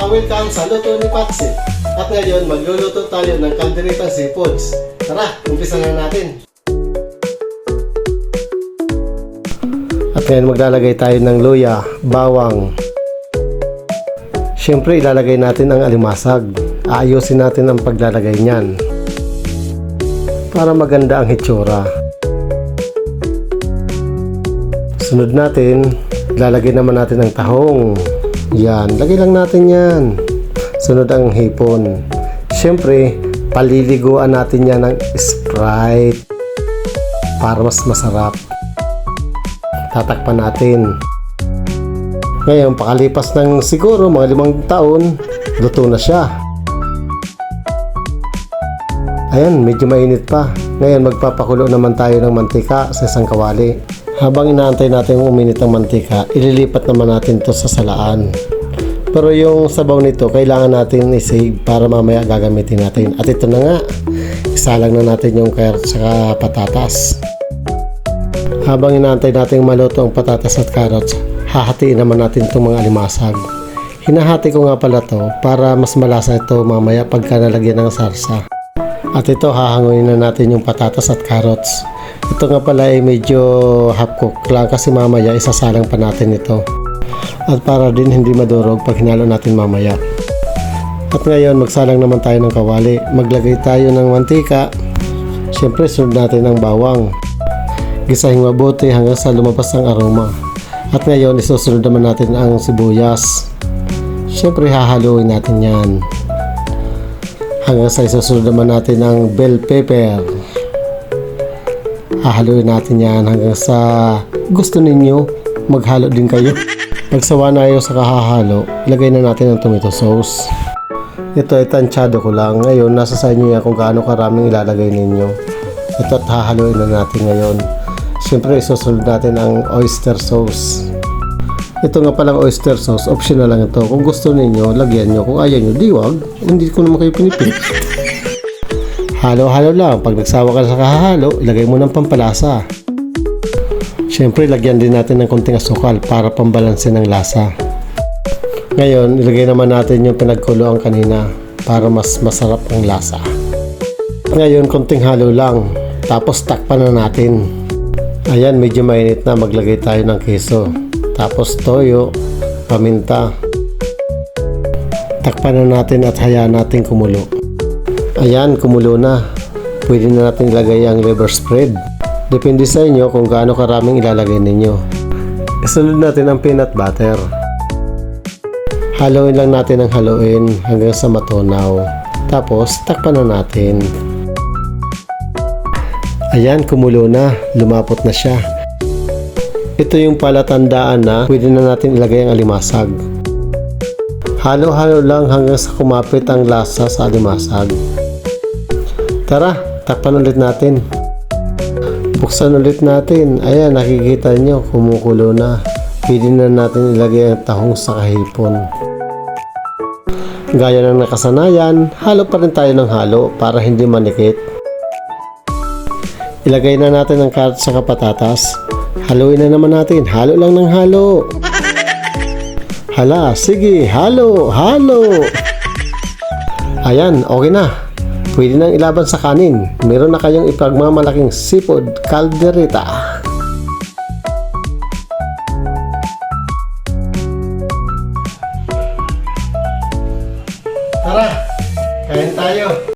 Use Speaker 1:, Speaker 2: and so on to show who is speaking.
Speaker 1: welcome sa luto ni Patsy. At ngayon, magluluto tayo ng kalderetang seafoods. Tara, umpisa na natin. At ngayon, maglalagay tayo ng luya, bawang. Siyempre, ilalagay natin ang alimasag. Aayusin natin ang paglalagay niyan para maganda ang hitsura. Sunod natin, ilalagay naman natin ang tahong. Yan, lagay lang natin yan. Sunod ang hipon. Siyempre, paliliguan natin yan ng Sprite para mas masarap. Tatakpan natin. Ngayon, pakalipas ng siguro mga 5 taon, luto na siya. Ayan, medyo mainit pa. Ngayon, magpapakulo naman tayo ng mantika sa isang kawali. Habang inaantay natin uminit ang mantika, ililipat naman natin to sa salaan. Pero yung sabaw nito, kailangan natin i-save para mamaya gagamitin natin. At ito na nga, isalang na natin yung carrots at patatas. Habang inaantay natin maluto ang patatas at carrots, hahatiin naman natin itong mga alimasag. Hinahati ko nga pala to para mas malasa ito mamaya pagka nalagyan ng sarsa. At ito, hahanguin na natin yung patatas at carrots. Ito nga pala ay medyo half cook lang kasi mamaya isasalang pa natin ito. At para din hindi madurog pag hinalo natin mamaya. At ngayon, magsalang naman tayo ng kawali. Maglagay tayo ng mantika. Siyempre, sunod natin ang bawang. Gisahin mabuti hanggang sa lumabas ang aroma. At ngayon, isusunod naman natin ang sibuyas. Siyempre, hahaluin natin yan. Hanggang sa isusunod naman natin ang bell pepper. Hahaluin natin yan hanggang sa gusto ninyo, maghalo din kayo. Pagsawa na kayo sa kahahalo, ilagay na natin ang tomato sauce. Ito ay tansyado ko lang. Ngayon, nasa sa inyo yan kung gaano karaming ilalagay ninyo. Ito at hahaluin na natin ngayon. Siyempre, isusunod natin ang oyster sauce. Ito nga palang oyster sauce, optional lang ito. Kung gusto ninyo, lagyan nyo. Kung ayaw nyo, diwag. Hindi ko naman kayo pinipili. Halo-halo lang. Pag nagsawa ka sa kahahalo, ilagay mo ng pampalasa. Siyempre, lagyan din natin ng konting asukal para pambalansin ng lasa. Ngayon, ilagay naman natin yung pinagkuluan kanina para mas masarap ang lasa. Ngayon, konting halo lang. Tapos, takpan na natin. Ayan, medyo mainit na. Maglagay tayo ng keso. Tapos, toyo, paminta. Takpan na natin at hayaan natin kumulo. Ayan, kumulo na. Pwede na natin ilagay ang liver spread. Depende sa inyo kung gaano karaming ilalagay ninyo. Isunod natin ang peanut butter. Haluin lang natin ang haluin hanggang sa matunaw. Tapos, takpan na natin. Ayan, kumulo na. Lumapot na siya. Ito yung palatandaan na pwede na natin ilagay ang alimasag. Halo-halo lang hanggang sa kumapit ang lasa sa alimasag. Tara, takpan ulit natin. Buksan ulit natin. Ayan, nakikita nyo, kumukulo na. Pwede na natin ilagay ang tahong sa kahipon. Gaya ng nakasanayan, halo pa rin tayo ng halo para hindi manikit. Ilagay na natin ang carrots sa patatas. Haluin na naman natin. Halo lang ng halo. Hala, sige, halo, halo. Ayan, okay na. Pwede nang ilaban sa kanin. Meron na kayong ipagmamalaking seafood caldereta. Tara, kain tayo.